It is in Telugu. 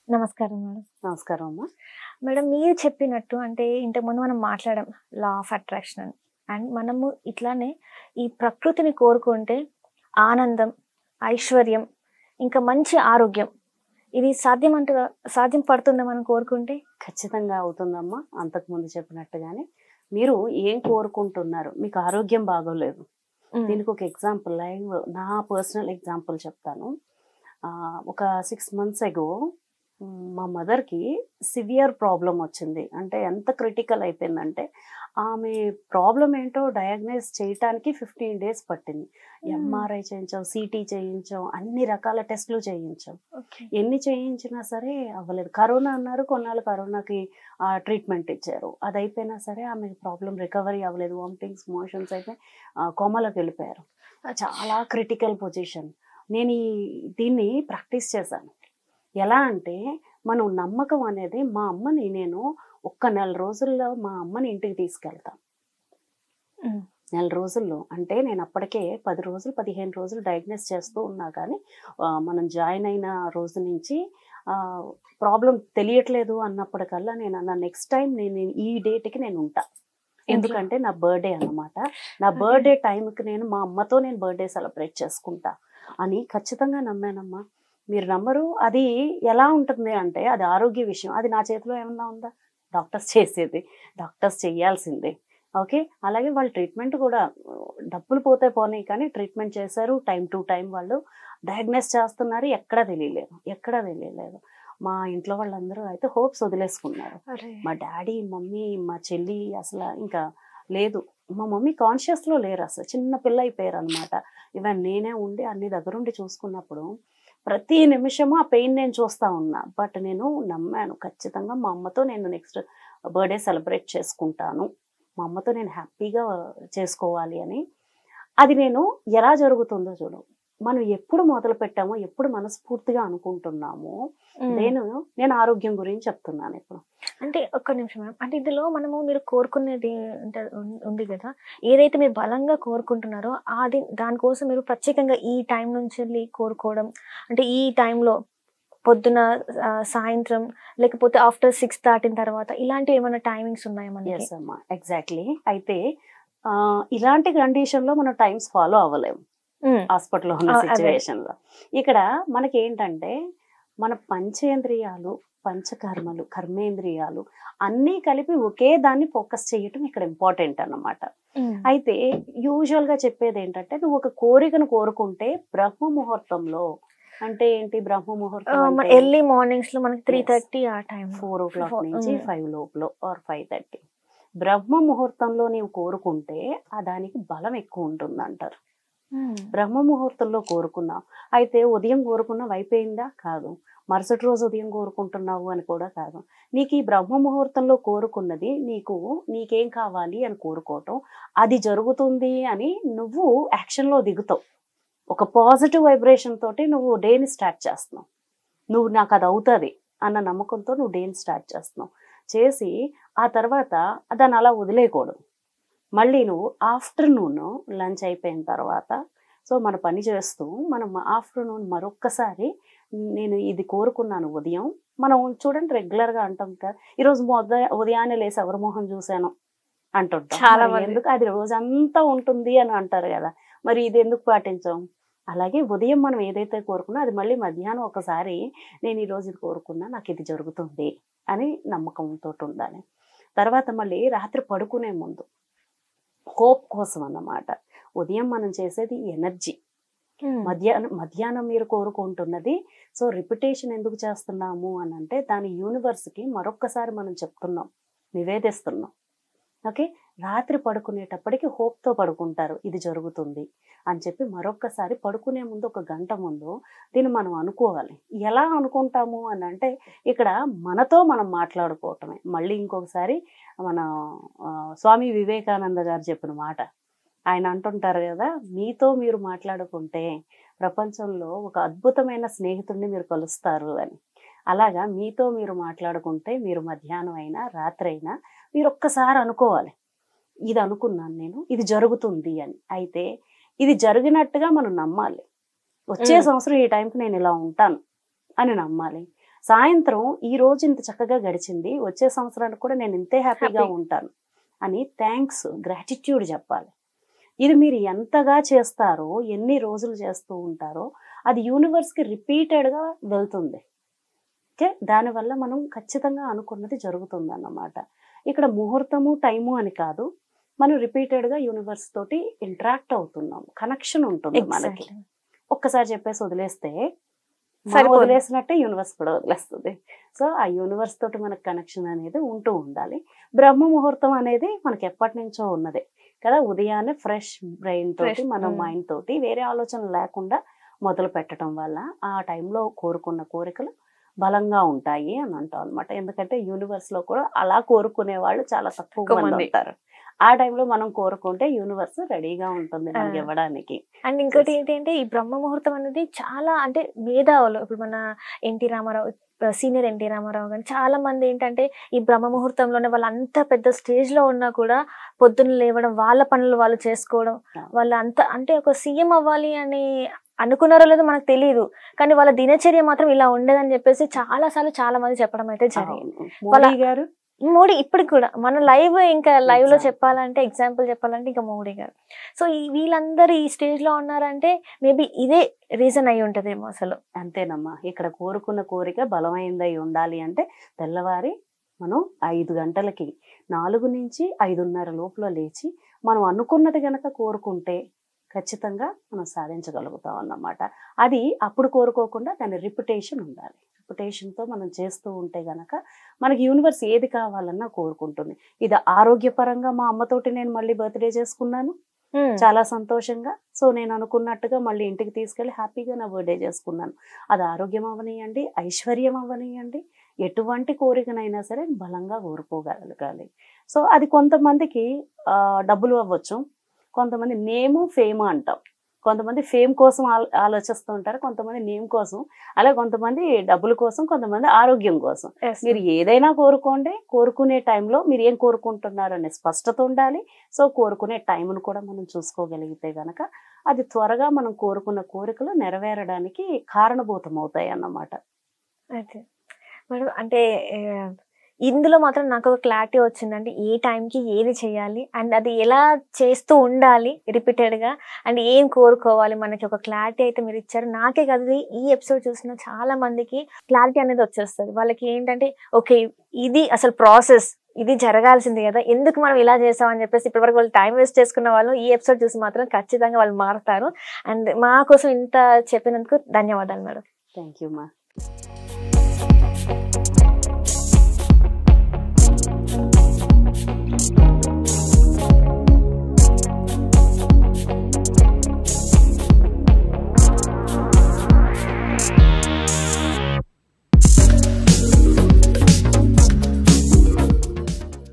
నమస్కారం మేడం. నమస్కారం అమ్మా. మేడం మీరు చెప్పినట్టు అంటే ఇంతకుముందు మనం మాట్లాడాం లా ఆఫ్ అట్రాక్షన్ అని. అండ్ మనము ఇట్లానే ఈ ప్రకృతిని కోరుకుంటే ఆనందం, ఐశ్వర్యం, ఇంకా మంచి ఆరోగ్యం ఇది సాధ్యం పడుతుందా మనం కోరుకుంటే? ఖచ్చితంగా అవుతుందమ్మా. అంతకుముందు చెప్పినట్టుగానే మీరు ఏం కోరుకుంటున్నారు? మీకు ఆరోగ్యం బాగోలేదు. దీనికి ఒక ఎగ్జాంపుల్ లైవ్ నా పర్సనల్ ఎగ్జాంపుల్ చెప్తాను. ఒక 6 months ago మా మదర్కి సివియర్ ప్రాబ్లం వచ్చింది. అంటే ఎంత క్రిటికల్ అయిపోయిందంటే ఆమె ప్రాబ్లం ఏంటో డయాగ్నైజ్ చేయటానికి 15 days పట్టింది. ఎంఆర్ఐ చేయించాం, సిటీ చేయించాం, అన్ని రకాల టెస్టులు చేయించాం. ఎన్ని చేయించినా సరే అవ్వలేదు. కరోనా అన్నారు, కొన్నాళ్ళు కరోనాకి ట్రీట్మెంట్ ఇచ్చారు. అది అయిపోయినా సరే ఆమె ప్రాబ్లం రికవరీ అవ్వలేదు. వామిటింగ్స్, మోషన్స్ అయితే కోమాలోకి వెళ్ళిపోయారు. చాలా క్రిటికల్ పొజిషన్. నేను దీన్ని ప్రాక్టీస్ చేశాను. ఎలా అంటే మనం నమ్మకం అనేది మా అమ్మని నేను ఒక్క 1 రోజుల్లో మా అమ్మని ఇంటికి తీసుకెళ్తాను. 1 రోజుల్లో అంటే నేను అప్పటికే 10 రోజులు 15 రోజులు డయాగ్నోస్ చేస్తూ ఉన్నా. కానీ మనం జాయిన్ అయిన రోజు నుంచి ప్రాబ్లం తెలియట్లేదు అన్నప్పటికల్లా నేను అన్న నెక్స్ట్ టైం నేను ఈ డేట్కి నేను ఉంటా. ఎందుకంటే నా బర్త్డే అన్నమాట. నా బర్త్డే టైంకి నేను మా అమ్మతో నేను బర్త్డే సెలబ్రేట్ చేసుకుంటా అని ఖచ్చితంగా నమ్మానమ్మా. మీరు నమ్మరు. అది ఎలా ఉంటుంది అంటే అది ఆరోగ్య విషయం. అది నా చేతిలో ఏమన్నా ఉందా? డాక్టర్స్ చేసేది, డాక్టర్స్ చేయాల్సిందే. ఓకే, అలాగే వాళ్ళు ట్రీట్మెంట్ కూడా డబ్బులు పోతే పోనీ కానీ ట్రీట్మెంట్ చేశారు. టైం టు టైం వాళ్ళు డయాగ్నోస్ చేస్తున్నారు. ఎక్కడా తెలియలేదు. మా ఇంట్లో వాళ్ళందరూ అయితే హోప్స్ వదిలేసుకున్నారు. మా డాడీ, మమ్మీ, మా చెల్లి అసలు ఇంకా లేదు. మా మమ్మీ కాన్షియస్లో లేరు, అసలు చిన్న పిల్ల అయిపోయారు అనమాట. ఈవెన్ నేనే ఉండి అన్ని దగ్గరుండి చూసుకున్నప్పుడు ప్రతి నిమిషము ఆ పెయిన్ నేను చూస్తూ ఉన్నా. బట్ నేను నమ్మాను ఖచ్చితంగా మా అమ్మతో నేను నెక్స్ట్ బర్త్డే సెలబ్రేట్ చేసుకుంటాను, మా అమ్మతో నేను హ్యాపీగా చేసుకోవాలి అని. అది నేను ఎలా జరుగుతుందో చూడు. మనం ఎప్పుడు మొదలు పెట్టామో, ఎప్పుడు మనస్ఫూర్తిగా అనుకుంటున్నామో, నేను ఆరోగ్యం గురించి చెప్తున్నాను ఇప్పుడు. అంటే ఒక్క నిమిషం మేడం. అంటే ఇందులో మీరు కోరుకునేది అంటే ఉంది కదా, ఏదైతే మీరు బలంగా కోరుకుంటున్నారో అది దానికోసం మీరు ప్రత్యేకంగా ఈ టైం నుంచి వెళ్ళి కోరుకోవడం, అంటే ఈ టైంలో పొద్దున, సాయంత్రం, లేకపోతే ఆఫ్టర్ 6 దాటిన తర్వాత ఇలాంటివి ఏమైనా టైమింగ్స్ ఉన్నాయా మనకి? ఎస్ అమ్మా, ఎగ్జాక్ట్లీ. అయితే ఇలాంటి కండిషన్లో మనం టైమ్స్ ఫాలో అవ్వలేము హాస్పిటల్లో ఉన్న సిచ్యువేషన్లో. ఇక్కడ మనకి ఏంటంటే మన పంచేంద్రియాలు, పంచకర్మలు, కర్మేంద్రియాలు అన్నీ కలిపి ఒకే దాన్ని ఫోకస్ చేయటం ఇక్కడ ఇంపార్టెంట్ అన్నమాట. అయితే యూజువల్ గా చెప్పేది ఏంటంటే నువ్వు ఒక కోరికను కోరుకుంటే బ్రహ్మ ముహూర్తంలో, అంటే ఏంటి బ్రహ్మ ముహూర్తం? ఎర్లీ మార్నింగ్స్ లో మనకి 3:30 ఆ టైం, 4 o'clock నుంచి 5 లోపల ఆర్ 5:30 బ్రహ్మ ముహూర్తంలో నీవు కోరుకుంటే దానికి బలం ఎక్కువ ఉంటుంది అంటారు. బ్రహ్మ ముహూర్తంలో కోరుకున్నావు. అయితే ఉదయం కోరుకున్నావు అయిపోయిందా? కాదు. మరుసటి రోజు ఉదయం కోరుకుంటున్నావు అని కూడా కాదు. నీకు ఈ బ్రహ్మ ముహూర్తంలో కోరుకున్నది నీకేం కావాలి అని కోరుకోవటం, అది జరుగుతుంది అని నువ్వు యాక్షన్లో దిగుతావు. ఒక పాజిటివ్ వైబ్రేషన్ తోటి నువ్వు డేని స్టార్ట్ చేస్తున్నావు. నువ్వు నాకు అది అవుతుంది అన్న నమ్మకంతో నువ్వు డేని స్టార్ట్ చేస్తున్నావు. చేసి ఆ తర్వాత దాన్ని అలా వదిలేయకూడదు. మళ్ళీ నువ్వు ఆఫ్టర్నూన్ లంచ్ అయిపోయిన తర్వాత మన పని చేస్తూ మనం ఆఫ్టర్నూన్ మరొక్కసారి నేను ఇది కోరుకున్నాను ఉదయం. మనం చూడండి రెగ్యులర్గా అంటాం కదా, ఈరోజు ఉదయాన్నే లేసి ఎవరి మొహం చూశాను అంటుంటాం. చాలా ఎందుకు అది రోజంతా ఉంటుంది అని అంటారు కదా, మరి ఇది ఎందుకు పాటించాం? అలాగే ఉదయం మనం ఏదైతే కోరుకున్నా అది మళ్ళీ మధ్యాహ్నం ఒకసారి నేను ఈరోజు ఇది కోరుకున్నా, నాకు ఇది జరుగుతుంది అని నమ్మకంతో ఉండాలి. తర్వాత మళ్ళీ రాత్రి పడుకునే ముందు హోప్ కోసం అన్నమాట. ఉదయం మనం చేసేది ఎనర్జీ, మధ్యాహ్నం మీరు కోరుకుంటున్నది. రిపిటేషన్ ఎందుకు చేస్తున్నాము అని అంటే దాని యూనివర్స్కి మరొక్కసారి మనం చెప్తున్నాం, నివేదిస్తున్నాం. ఓకే, రాత్రి పడుకునేటప్పటికి హోప్తో పడుకుంటారు ఇది జరుగుతుంది అని చెప్పి మరొక్కసారి పడుకునే ముందు 1 గంట ముందు దీన్ని మనం అనుకోవాలి. ఎలా అనుకుంటాము అని అంటే ఇక్కడ మనతో మనం మాట్లాడుకోవటమే. మళ్ళీ ఇంకొకసారి మన స్వామి వివేకానంద గారు చెప్పిన మాట ఆయన అంటుంటారు కదా, మీతో మీరు మాట్లాడుకుంటే ప్రపంచంలో ఒక అద్భుతమైన స్నేహితుడిని మీరు కలుస్తారు అని. అలాగా మీతో మీరు మాట్లాడుకుంటే మీరు మధ్యాహ్నం అయినా రాత్రి అయినా మీరు ఒక్కసారి అనుకోవాలి, ఇది అనుకున్నాను నేను, ఇది జరుగుతుంది అని. అయితే ఇది జరిగినట్టుగా మనం నమ్మాలి. వచ్చే సంవత్సరం ఈ టైంకి నేను ఇలా ఉంటాను అని నమ్మాలి. సాయంత్రం ఈ రోజు ఇంత చక్కగా గడిచింది, వచ్చే సంవత్సరానికి కూడా నేను ఇంతే హ్యాపీగా ఉంటాను అని థ్యాంక్స్, గ్రాటిట్యూడ్ చెప్పాలి. ఇది మీరు ఎంతగా చేస్తారో, ఎన్ని రోజులు చేస్తూ ఉంటారో అది యూనివర్స్కి రిపీటెడ్గా వెళ్తుంది. ఓకే, దానివల్ల మనం ఖచ్చితంగా అనుకున్నది జరుగుతుంది అన్నమాట. ఇక్కడ ముహూర్తము టైము అని కాదు, మనం రిపీటెడ్గా యూనివర్స్ తోటి ఇంటరాక్ట్ అవుతున్నాం, కనెక్షన్ ఉంటుంది మనకి. ఒక్కసారి చెప్పేసి వదిలేస్తే వదిలేసినట్టే యూనివర్స్ కూడా వదిలేస్తుంది. సో ఆ యూనివర్స్ తోటి మనకు కనెక్షన్ అనేది ఉంటూ ఉండాలి. బ్రహ్మ ముహూర్తం అనేది మనకి ఎప్పటి నుంచో ఉన్నదే కదా, ఉదయాన్నే ఫ్రెష్ బ్రెయిన్ తోటి మన మైండ్ తోటి వేరే ఆలోచన లేకుండా మొదలు పెట్టడం వల్ల ఆ టైంలో కోరుకున్న కోరికలు బలంగా ఉంటాయి అని అంటాం అనమాట. ఎందుకంటే యూనివర్స్ లో కూడా అలా కోరుకునే వాళ్ళు చాలా తక్కువ మంది ఉంటారు. ఆ టైంలో మనం కోరుకుంటే యూనివర్స్ రెడీగా ఉంటుంది మనకి ఇవ్వడానికి. అండ్ ఇంకోటి ఏంటంటే ఈ బ్రహ్మ ముహూర్తం అనేది చాలా అంటే మేధావులు, ఇప్పుడు మన ఎన్టీ రామారావు, సీనియర్ ఎన్టీ రామారావు కానీ చాలా మంది ఏంటంటే ఈ బ్రహ్మ ముహూర్తంలోనే వాళ్ళు అంత పెద్ద స్టేజ్ లో ఉన్నా కూడా పొద్దున్న లేవడం, వాళ్ళ పనులు వాళ్ళు చేసుకోవడం, వాళ్ళు అంత అంటే ఒక సీఎం అవ్వాలి అని అనుకున్నారో లేదో మనకు తెలియదు, కానీ వాళ్ళ దినచర్య మాత్రం ఇలా ఉండేదని చెప్పేసి చాలా సార్లు చాలా మంది చెప్పడం అయితే జరిగింది. మోడీ ఇప్పటికి కూడా మన లైవ్, ఇంకా లైవ్ లో చెప్పాలంటే ఎగ్జాంపుల్ చెప్పాలంటే ఇంకా మోడీ గారు. సో వీళ్ళందరూ ఈ స్టేజ్ లో ఉన్నారంటే మేబీ ఇదే రీజన్ అయి ఉంటదేమో అసలు. అంతేనమ్మా, ఇక్కడ కోరుకున్న కోరిక బలమైందై ఉండాలి అంటే తెల్లవారి మనం 5 గంటలకి 4 నుంచి 5:30 లోపల లేచి మనం అనుకున్నది గనక కోరుకుంటే ఖచ్చితంగా మనం సాధించగలుగుతాం అన్నమాట. అది అప్పుడు కోరుకోకుండా దాని రిపిటేషన్ ఉండాలి. రిపిటేషన్తో మనం చేస్తూ ఉంటే గనక మనకి యూనివర్స్ ఏది కావాలన్నా కోరుకుంటుంది. ఇది ఆరోగ్యపరంగా మా అమ్మతోటి నేను మళ్ళీ బర్త్డే చేసుకున్నాను చాలా సంతోషంగా. సో నేను అనుకున్నట్టుగా మళ్ళీ ఇంటికి తీసుకెళ్ళి హ్యాపీగా నా బర్త్డే చేసుకున్నాను. అది ఆరోగ్యం అవ్వనియండి, ఐశ్వర్యం అవ్వనియండి, ఎటువంటి కోరికనైనా సరే బలంగా కోరుకోగలగాలి. సో అది కొంతమందికి డబ్బులు అవ్వచ్చు, కొంతమంది నేము ఫేమ్ అంటాం, కొంతమంది ఫేమ్ కోసం ఆలోచిస్తూ ఉంటారు, కొంతమంది నేమ్ కోసం, అలాగే కొంతమంది డబ్బుల కోసం, కొంతమంది ఆరోగ్యం కోసం. మీరు ఏదైనా కోరుకోండి, కోరుకునే టైంలో మీరు ఏం కోరుకుంటున్నారు అనే స్పష్టత ఉండాలి. సో కోరుకునే టైంను కూడా మనం చూసుకోగలిగితే గనక అది త్వరగా మనం కోరుకున్న కోరికలు నెరవేరడానికి కారణభూతం అవుతాయి అన్నమాట. అయితే మేడం అంటే ఇందులో మాత్రం నాకు ఒక క్లారిటీ వచ్చిందంటే ఏ టైంకి ఏది చేయాలి అండ్ అది ఎలా చేస్తూ ఉండాలి రిపీటెడ్గా అండ్ ఏం కోరుకోవాలి, మనకి ఒక క్లారిటీ అయితే మీరు ఇచ్చారు. నాకే కదా ఈ ఎపిసోడ్ చూసిన చాలా మందికి క్లారిటీ అనేది వచ్చేస్తుంది. వాళ్ళకి ఏంటంటే ఓకే ఇది అసలు ప్రాసెస్, ఇది జరగాల్సింది కదా, ఎందుకు మనం ఇలా చేస్తామని చెప్పేసి ఇప్పటివరకు వాళ్ళు టైం వేస్ట్ చేసుకున్న వాళ్ళు ఈ ఎపిసోడ్ చూసి మాత్రం ఖచ్చితంగా వాళ్ళు మారుతారు. అండ్ మా కోసం ఇంత చెప్పినందుకు ధన్యవాదాలు మేడం. థ్యాంక్ యూ మా. Thank you.